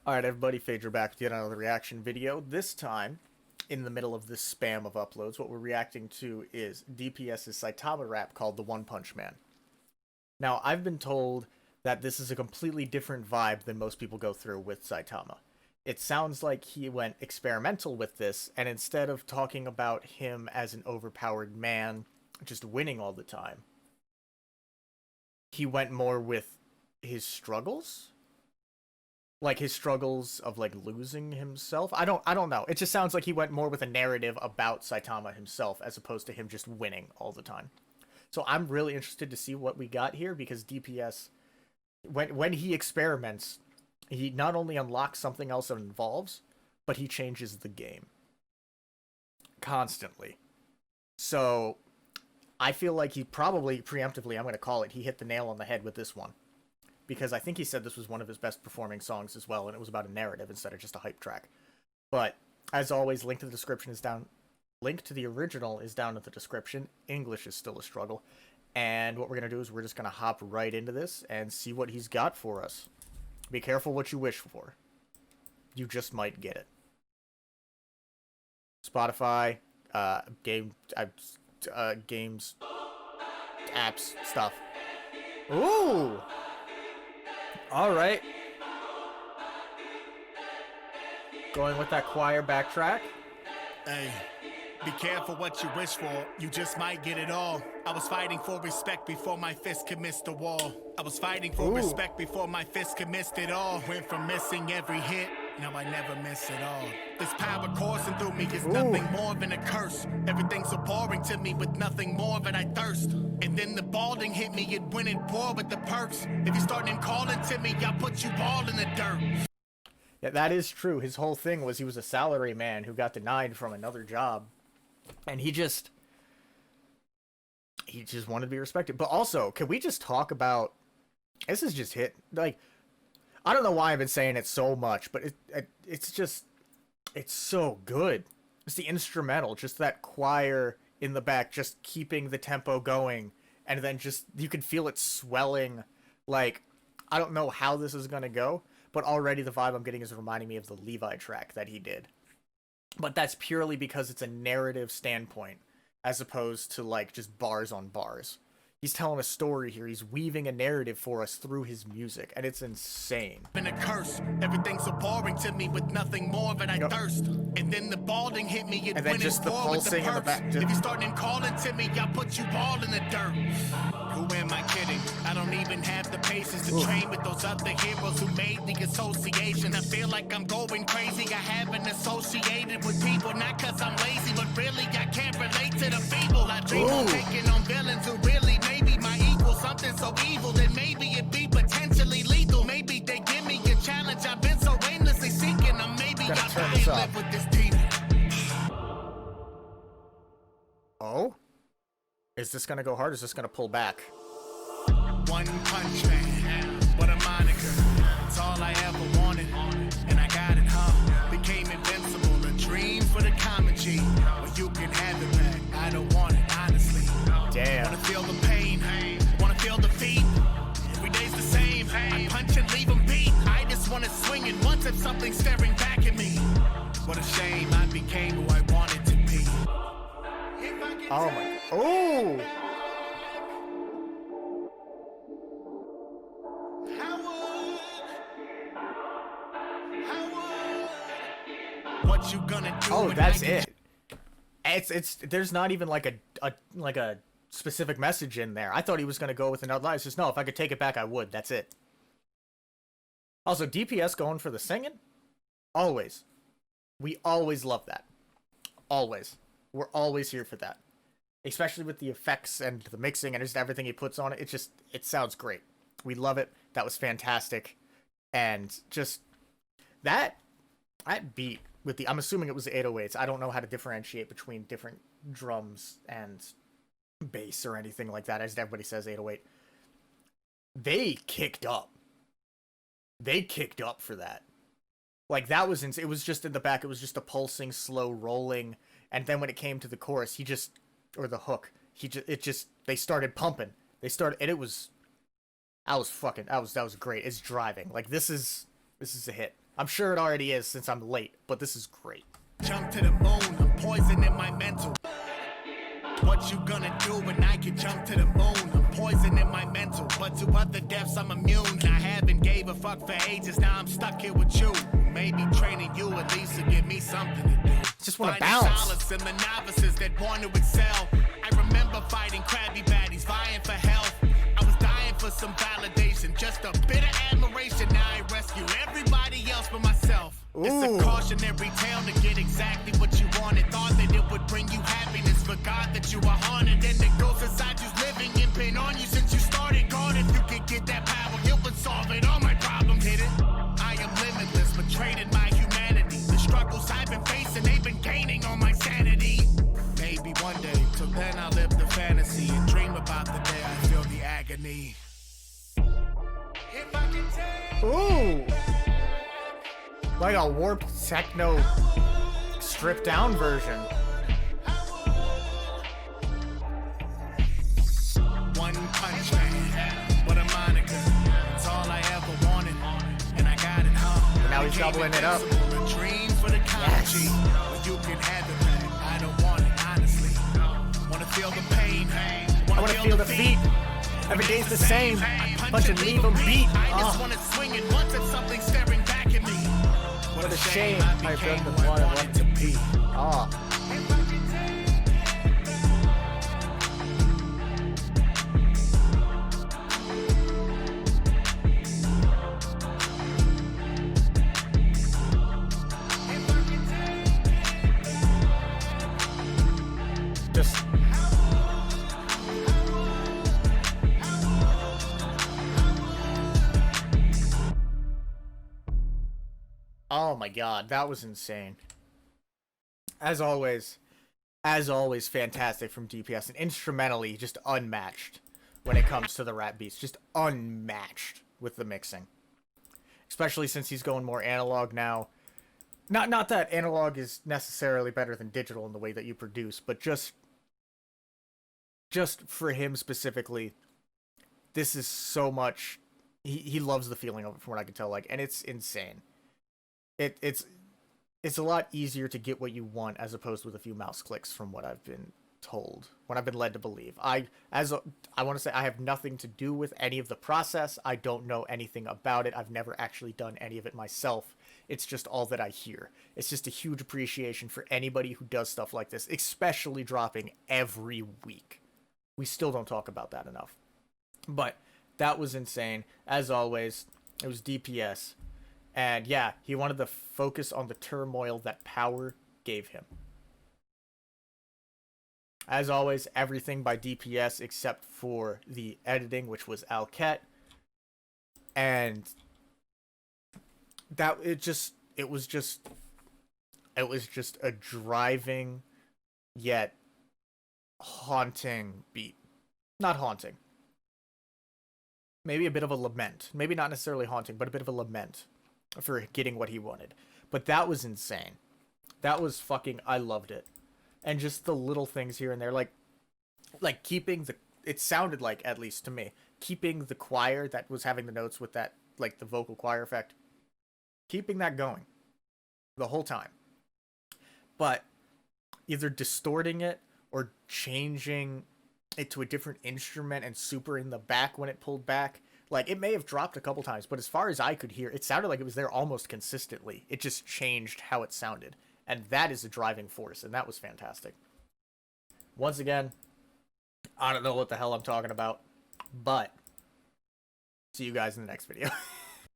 Alright everybody, Phaedra back with yet another reaction video. This time, in the middle of this spam of uploads, what we're reacting to is DPS's Saitama rap called The One Punch Man. Now, I've been told that this is a completely different vibe than most people go through with Saitama. It sounds like he went experimental with this, and instead of talking about him as an overpowered man just winning all the time, he went more with his struggles? Like his struggles of like losing himself. I don't know. It just sounds like he went more with a narrative about Saitama himself as opposed to him just winning all the time. So I'm really interested to see what we got here, because DPS, when he experiments, he not only unlocks something else that involves, but he changes the game constantly. So I feel like he probably preemptively, I'm going to call it, he hit the nail on the head with this one. Because I think he said this was one of his best performing songs as well, and it was about a narrative instead of just a hype track. But, as always, link to the description is down. Link to the original is down in the description. English is still a struggle. And what we're going to do is we're just going to hop right into this and see what he's got for us. Be careful what you wish for. You just might get it. Spotify, games, apps, stuff. Ooh! Alright. Going with that choir backtrack. Hey, be careful what you wish for, you just might get it all. I was fighting for respect before my fist could miss the wall. I was fighting for respect before my fist could miss it all. Went from missing every hit, now I never miss it all. This power coursing through me is nothing more than a curse. Everything's so boring to me, with nothing more than I thirst. And then the balding hit me, it went and poor with the perks. If you starting calling to me, I'll put you all in the dirt. Yeah, that is true. His whole thing was he was a salary man who got denied from another job. And he just wanted to be respected. But also, can we just talk about, this is just hit, like, I don't know why I've been saying it so much, but it's just, it's so good. It's the instrumental, just that choir in the back, just keeping the tempo going, and then just, you can feel it swelling. Like, I don't know how this is gonna go, but already the vibe I'm getting is reminding me of the Levi track that he did. But that's purely because it's a narrative standpoint, as opposed to, like, just bars on bars. He's telling a story here. He's weaving a narrative for us through his music, and it's insane. Been a curse. Everything's so boring to me, with nothing more than I thirst. And then the balding hit me, it went just the pulsing in the back. If you starting calling to me, I'll put you all in the dirt. Who am I kidding? I don't even have the patience to train with those other heroes who made the association. I feel like I'm going crazy. I haven't associated with people, not cause I'm lazy, but really I can't relate to the feeble. I dream of taking on villains who really maybe my equal, something so evil that maybe it be potentially lethal. Maybe they give me a challenge. I've been so aimlessly seeking them. Maybe I'll die and live with this demon. Oh? Is this gonna go hard? Or is this gonna pull back? One punch man, what a moniker. It's all I ever wanted, and I got it, huh? Became invincible, a dream for the common G. Well, you can have it back. I don't want it, honestly. Damn. Wanna feel the pain, wanna feel defeat. Every day's the same. I punch and leave them beat. I just wanna swing it once if something's staring back at me. What a shame I became who I wanted to be. Oh my. Oh! What you gonna do? Oh, that's it. It's there's not even like a specific message in there. I thought he was gonna go with another line. It's just, no, if I could take it back, I would. That's it. Also, DPS going for the singing? Always. We always love that. Always. We're always here for that. Especially with the effects and the mixing and just everything he puts on it. It sounds great. We love it. That was fantastic. And just that beat with the, I'm assuming it was the 808s. I don't know how to differentiate between different drums and bass or anything like that. As everybody says 808. They kicked up. They kicked up for that. Like, that was it was just in the back. It was just a pulsing, slow rolling. And then when it came to the chorus, or the hook, they started pumping. They started, and that was great. It's driving. Like, this is a hit. I'm sure it already is since I'm late, but this is great. Jump to the moon, I'm poisoning my mental. What you gonna do when I can jump to the moon? I'm poisoning my mental, but to other deaths I'm immune. I haven't gave a fuck for ages, now I'm stuck here with you. Maybe training you at least to give me something to do. Just want to Finding bounce. solace in the novices that want to excel. I remember fighting crabby baddies, vying for health. I was dying for some validation, just a bit of admiration. Now I rescue everybody else but myself. It's Ooh. a cautionary tale to get exactly what you wanted. Thought that it would bring you happiness, forgot that you were haunted. And the ghost inside you's living and been on you since you started. God, if you could get that power, it would solve it. All my problems, hit it. I am limitless, but traded my humanity. The struggles I've been facing, they've been gaining on my sanity. Maybe one day, till then I'll live the fantasy and dream about the day I feel the agony. If I can take Ooh. Like a warped techno stripped down version. one punch man, what a moniker. It's all I ever wanted, and I got it, huh? And now he's doubling it up. A dream for the country, but you can have it back. I don't want it, honestly. Wanna feel the pain, I want to feel the feet. Every day's the same. Punch and leave 'em beat. I just wanna swing it once at something staring back at me. What a shame I became the one I wanted to be. Ah. Just oh my god, that was insane. As always, fantastic from DPS, and instrumentally just unmatched when it comes to the rap beats. Just unmatched with the mixing. Especially since he's going more analog now. Not that analog is necessarily better than digital in the way that you produce, but just for him specifically, this is so much. He loves the feeling of it, from what I can tell. Like, and it's insane. It's a lot easier to get what you want as opposed with a few mouse clicks, from what I've been told, what I've been led to believe. I want to say I have nothing to do with any of the process. I don't know anything about it. I've never actually done any of it myself. It's just all that I hear. It's just a huge appreciation for anybody who does stuff like this, especially dropping every week. We still don't talk about that enough. But that was insane. As always, it was DPS. And yeah, he wanted to focus on the turmoil that power gave him. As always, everything by DPS except for the editing, which was Alket. And that it was just a driving yet haunting beat. Not haunting. Maybe a bit of a lament. Maybe not necessarily haunting, but a bit of a lament for getting what he wanted. But that was insane. That was fucking, I loved it. And just the little things here and there, like keeping the, it sounded like, at least to me, keeping the choir that was having the notes with that, like the vocal choir effect, keeping that going the whole time. But either distorting it or changing it to a different instrument and super in the back when it pulled back. Like, it may have dropped a couple times, but as far as I could hear, it sounded like it was there almost consistently. It just changed how it sounded. And that is a driving force, and that was fantastic. Once again, I don't know what the hell I'm talking about, but see you guys in the next video.